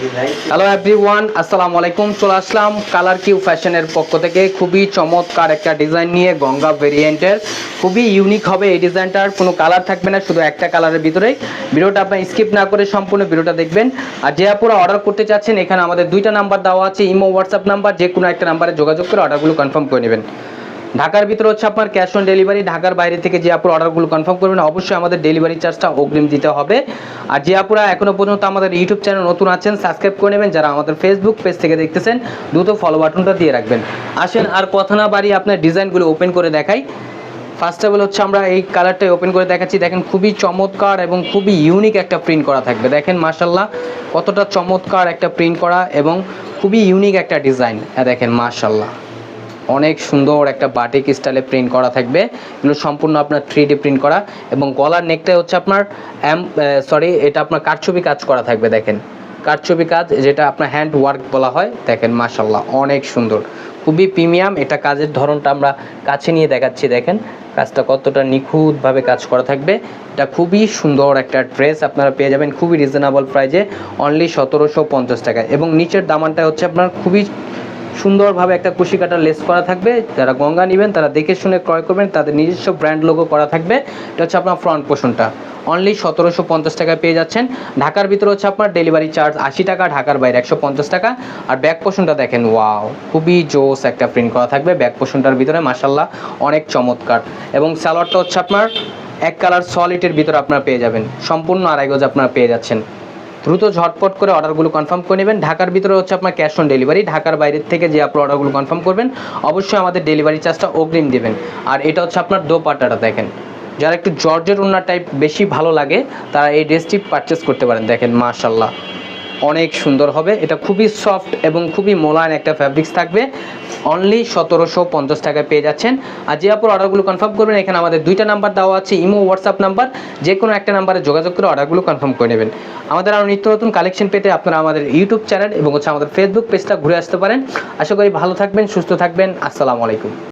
Hello everyone, আসসালামু আলাইকুম। চলে আসলাম কালার কিউ ফ্যাশনের পক্ষ থেকে খুবই চমৎকার একটা ডিজাইন নিয়ে। গঙ্গা ভেরিয়েন্টের খুবই ইউনিক হবে এই ডিজাইনটার। কোনো কালার থাকবে না, শুধু একটা কালারের ভিতরেই। ভিডিওটা আপনার স্কিপ না করে সম্পূর্ণ ভিডিওটা দেখবেন। আর যে আপুরা অর্ডার করতে চাচ্ছেন, এখানে আমাদের দুইটা নাম্বার দেওয়া আছে, ইমো হোয়াটসঅ্যাপ নাম্বার। যে কোনো একটা নাম্বারে যোগাযোগ করে অর্ডারগুলো কনফার্ম করে নেবেন। ঢাকার ভিতরে হচ্ছে আপনার ক্যাশ অন ডেলিভারি। ঢাকার বাইরে থেকে যে আপুরা অর্ডারগুলো কনফার্ম করবেন, অবশ্যই আমাদের ডেলিভারি চার্জটা অগ্রিম দিতে হবে। আর যে আপুরা এখনও পর্যন্ত আমাদের ইউটিউব চ্যানেল নতুন আছেন, সাবস্ক্রাইব করে নেবেন। যারা আমাদের ফেসবুক পেজ থেকে দেখতেছেন, দ্রুত ফলো বাটনটা দিয়ে রাখবেন। আসেন আর কথা না বাড়িয়ে আপনার ডিজাইনগুলো ওপেন করে দেখাই। ফার্স্ট অফ অল হচ্ছে আমরা এই কালারটাই ওপেন করে দেখাচ্ছি। দেখেন খুবই চমৎকার এবং খুবই ইউনিক একটা প্রিন্ট করা থাকবে। দেখেন মাশাল্লাহ কতটা চমৎকার একটা প্রিন্ট করা এবং খুবই ইউনিক একটা ডিজাইন। দেখেন মাশাল্লাহ অনেক সুন্দর একটা বাটিক স্টাইলে প্রিন্ট করা থাকবে। এগুলো সম্পূর্ণ আপনার 3D প্রিন্ট করা এবং গলার নেকটাই হচ্ছে আপনার এটা আপনার কারচুপি কাজ করা থাকবে। দেখেন কারচুপি কাজ, যেটা আপনার হ্যান্ড ওয়ার্ক বলা হয়। দেখেন মাশাল্লাহ অনেক সুন্দর, খুবই প্রিমিয়াম। এটা কাজের ধরনটা আমরা কাছে নিয়ে দেখাচ্ছি। দেখেন কাজটা কতটা নিখুঁতভাবে কাজ করা থাকবে। এটা খুবই সুন্দর একটা ড্রেস আপনারা পেয়ে যাবেন খুবই রিজনেবল প্রাইজে, অনলি 1750 টাকা। এবং নিচের দামানটা হচ্ছে আপনার খুবই সুন্দরভাবে একটা কুশি কাটা লেস করা থাকবে। যারা গঙ্গা নেবেন তারা দেখে শুনে ক্রয় করবেন, তাদের নিজস্ব ব্র্যান্ড লোগো করা থাকবে। এটা হচ্ছে আপনার ফ্রন্ট পোর্শনটা, অনলি 1750 টাকায় পেয়ে যাচ্ছেন। ঢাকার ভিতরে হচ্ছে আপনার ডেলিভারি চার্জ 80 টাকা, ঢাকার বাইরে 150 টাকা। আর ব্যাক পোর্শনটা দেখেন, ওয়াও খুবই জোস একটা প্রিন্ট করা থাকবে ব্যাক পোর্শনটার ভিতরে, মাশাল্লাহ অনেক চমৎকার। এবং সালোয়ারটা হচ্ছে আপনার এক কালার সলিডের ভিতরে আপনারা পেয়ে যাবেন, সম্পূর্ণ আড়াই গজ আপনারা পেয়ে যাচ্ছেন। দ্রুত ঝটপট করে অর্ডারগুলো কনফার্ম করে নেবেন। ঢাকার ভিতরে হচ্ছে আপনার ক্যাশ অন ডেলিভারি। ঢাকার বাইরের থেকে যে আপনার অর্ডারগুলো কনফার্ম করবেন, অবশ্যই আমাদের ডেলিভারি চার্জটা অগ্রিম দেবেন। আর এটা হচ্ছে আপনার দোপাট্টাটা দেখেন, যারা একটু জর্জের ওড়না টাইপ বেশি ভালো লাগে তারা এই ড্রেসটি পারচেস করতে পারেন। দেখেন মাশাল্লাহ অনেক সুন্দর হবে। এটা খুবই সফট এবং খুবই মোলায়েম একটা ফ্যাব্রিক্স থাকবে, অনলি 1750 টাকায় পেয়ে যাচ্ছেন। আর যে আপনার অর্ডারগুলো কনফার্ম করবেন, এখানে আমাদের দুইটা নাম্বার দেওয়া আছে, ইমো হোয়াটসঅ্যাপ নাম্বার। যে কোনো একটা নাম্বারে যোগাযোগ করে অর্ডারগুলো কনফার্ম করে নেবেন। আমাদের আরও নিত্য নতুন কালেকশন পেতে আপনারা আমাদের ইউটিউব চ্যানেল এবং হচ্ছে আমাদের ফেসবুক পেজটা ঘুরে আসতে পারেন। আশা করি ভালো থাকবেন, সুস্থ থাকবেন। আসসালামু আলাইকুম।